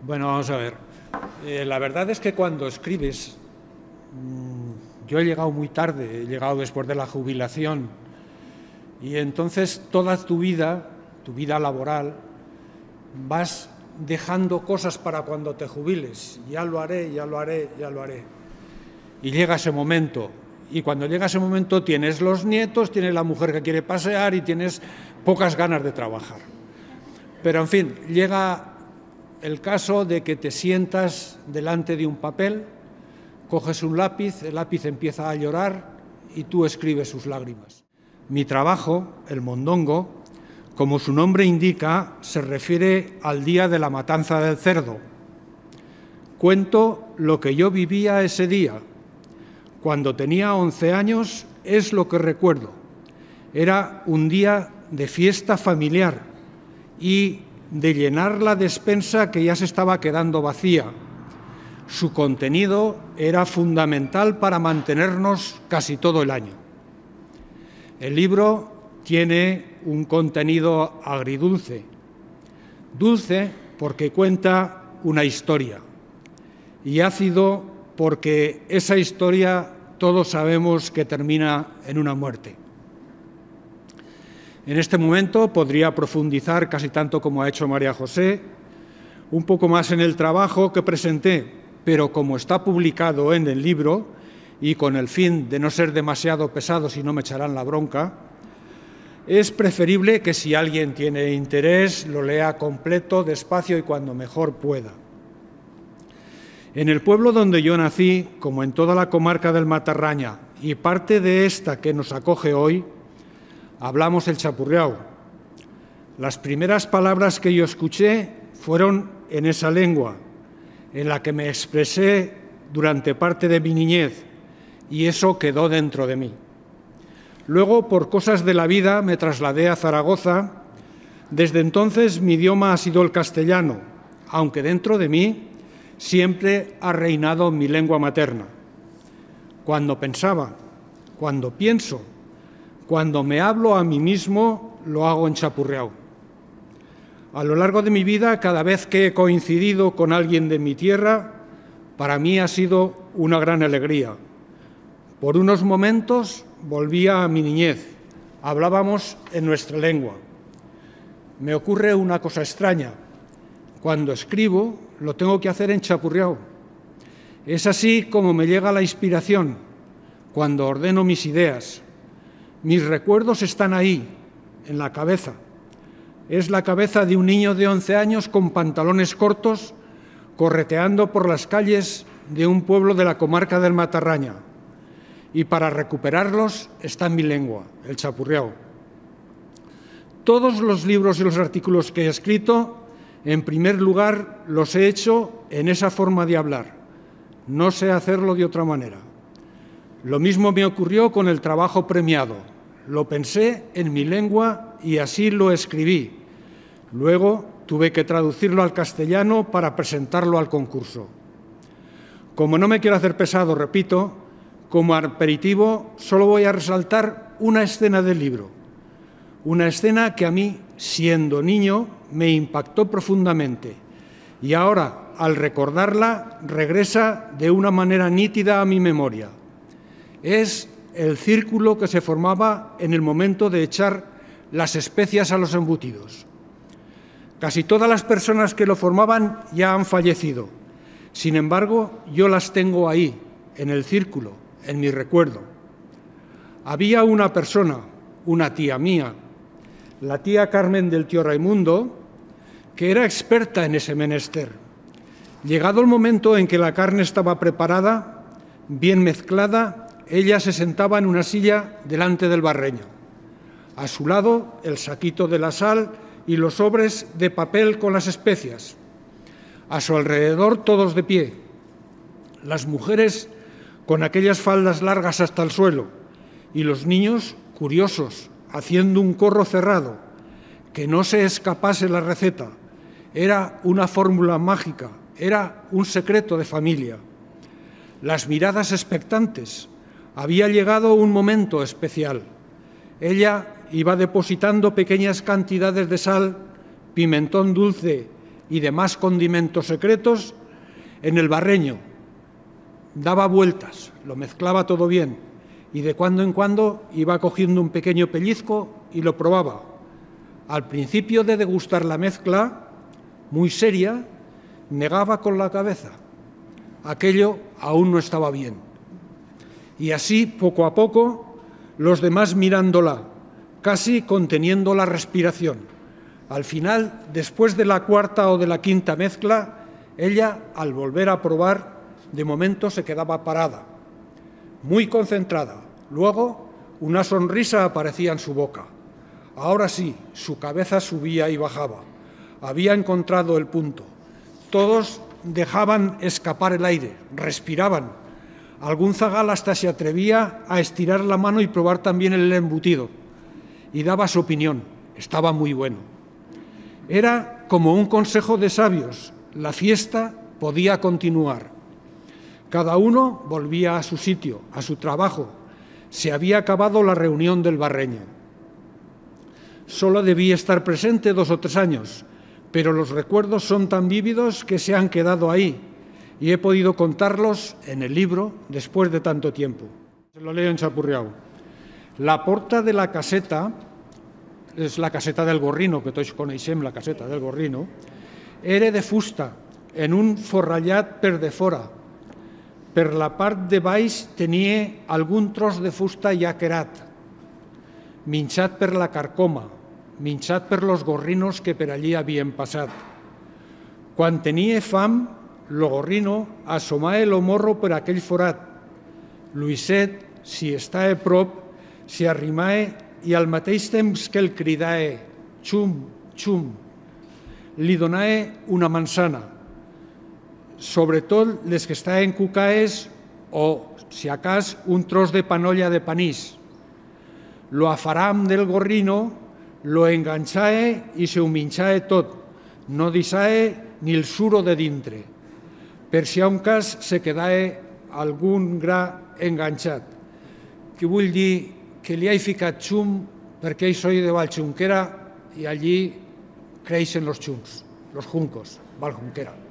Bueno, vamos a ver. La verdad es que cuando escribes, yo he llegado muy tarde, he llegado después de la jubilación, y entonces toda tu vida laboral, vas dejando cosas para cuando te jubiles. Ya lo haré, ya lo haré, ya lo haré. Y llega ese momento. Y cuando llega ese momento tienes los nietos, tienes la mujer que quiere pasear y tienes pocas ganas de trabajar. Pero, en fin, llega el caso de que te sientas delante de un papel, coges un lápiz, el lápiz empieza a llorar y tú escribes sus lágrimas. Mi trabajo, el mondongo, como su nombre indica, se refiere al día de la matanza del cerdo. Cuento lo que yo vivía ese día. Cuando tenía 11 años es lo que recuerdo. Era un día de fiesta familiar y de llenar la despensa que ya se estaba quedando vacía. Su contenido era fundamental para mantenernos casi todo el año. El libro tiene un contenido agridulce. Dulce porque cuenta una historia y ácido porque esa historia todos sabemos que termina en una muerte. En este momento podría profundizar, casi tanto como ha hecho María José, un poco más en el trabajo que presenté, pero como está publicado en el libro, y con el fin de no ser demasiado pesado si no me echarán la bronca, es preferible que si alguien tiene interés lo lea completo, despacio y cuando mejor pueda. En el pueblo donde yo nací, como en toda la comarca del Matarraña y parte de esta que nos acoge hoy, hablamos el chapurreau. Las primeras palabras que yo escuché fueron en esa lengua, en la que me expresé durante parte de mi niñez, y eso quedó dentro de mí. Luego, por cosas de la vida, me trasladé a Zaragoza. Desde entonces mi idioma ha sido el castellano, aunque dentro de mí siempre ha reinado mi lengua materna. Cuando pensaba, cuando pienso, cuando me hablo a mí mismo, lo hago en chapurreau. A lo largo de mi vida, cada vez que he coincidido con alguien de mi tierra, para mí ha sido una gran alegría. Por unos momentos volvía a mi niñez, hablábamos en nuestra lengua. Me ocurre una cosa extraña. Cuando escribo, lo tengo que hacer en chapurreau. Es así como me llega la inspiración, cuando ordeno mis ideas. Mis recuerdos están ahí, en la cabeza. Es la cabeza de un niño de 11 años con pantalones cortos, correteando por las calles de un pueblo de la comarca del Matarraña. Y para recuperarlos está en mi lengua, el chapurreau. Todos los libros y los artículos que he escrito, en primer lugar, los he hecho en esa forma de hablar. No sé hacerlo de otra manera. Lo mismo me ocurrió con el trabajo premiado. Lo pensé en mi lengua y así lo escribí. Luego tuve que traducirlo al castellano para presentarlo al concurso. Como no me quiero hacer pesado, repito, como aperitivo solo voy a resaltar una escena del libro. Una escena que a mí, siendo niño, me impactó profundamente y ahora, al recordarla, regresa de una manera nítida a mi memoria. Es el círculo que se formaba en el momento de echar las especias a los embutidos. Casi todas las personas que lo formaban ya han fallecido. Sin embargo, yo las tengo ahí, en el círculo, en mi recuerdo. Había una persona, una tía mía, la tía Carmen del tío Raimundo, que era experta en ese menester. Llegado el momento en que la carne estaba preparada, bien mezclada, ella se sentaba en una silla delante del barreño. A su lado, el saquito de la sal y los sobres de papel con las especias. A su alrededor, todos de pie. Las mujeres con aquellas faldas largas hasta el suelo y los niños curiosos, haciendo un corro cerrado, que no se escapase la receta. Era una fórmula mágica, era un secreto de familia. Las miradas expectantes. Había llegado un momento especial. Ella iba depositando pequeñas cantidades de sal pimentón dulce y demás condimentos secretos en el barreño. Daba vueltas, lo mezclaba todo bien y de cuando en cuando iba cogiendo un pequeño pellizco y lo probaba. Al principio de degustar la mezcla, muy seria, negaba con la cabeza. Aquello aún no estaba bien. Y así, poco a poco, los demás mirándola, casi conteniendo la respiración. Al final, después de la cuarta o de la quinta mezcla, ella, al volver a probar, de momento se quedaba parada, muy concentrada. Luego, una sonrisa aparecía en su boca. Ahora sí, su cabeza subía y bajaba. Había encontrado el punto. Todos dejaban escapar el aire, respiraban. Algún zagal hasta se atrevía a estirar la mano y probar también el embutido. Y daba su opinión. Estaba muy bueno. Era como un consejo de sabios. La fiesta podía continuar. Cada uno volvía a su sitio, a su trabajo. Se había acabado la reunión del barreño. Solo debí estar presente 2 o 3 años, pero los recuerdos son tan vívidos que se han quedado ahí y he podido contarlos en el libro después de tanto tiempo. Se lo leo en chapurriao. La porta de la caseta, és la caseta del Gorrino, que tots coneixem la caseta del Gorrino, era de fusta, en un forrallat per de fora. Per la part de baix tenia algun tros de fusta ja querat, minxat per la carcoma, minxat per los gorrinos que per allí havien passat. Quan tenia fam, lo gorrino assomava lo morro per aquell forat. Luiset, si estava a prop, s'hi arrimava i al mateix temps que el cridava «xum, xum», li donava una manzana, sobretot les que estaven cucaes o, si acas, un tros de panolla de panís. Lo afaram del gorrino, lo enganxava i se ho minxava tot, no deixava ni el suro de dintre, per si a un cas se quedava algun gra enganxat. Que vull dir que li he ficat xum perquè ell soy de Valxunquera i allí creixen los xums, los juncos, Valxunquera.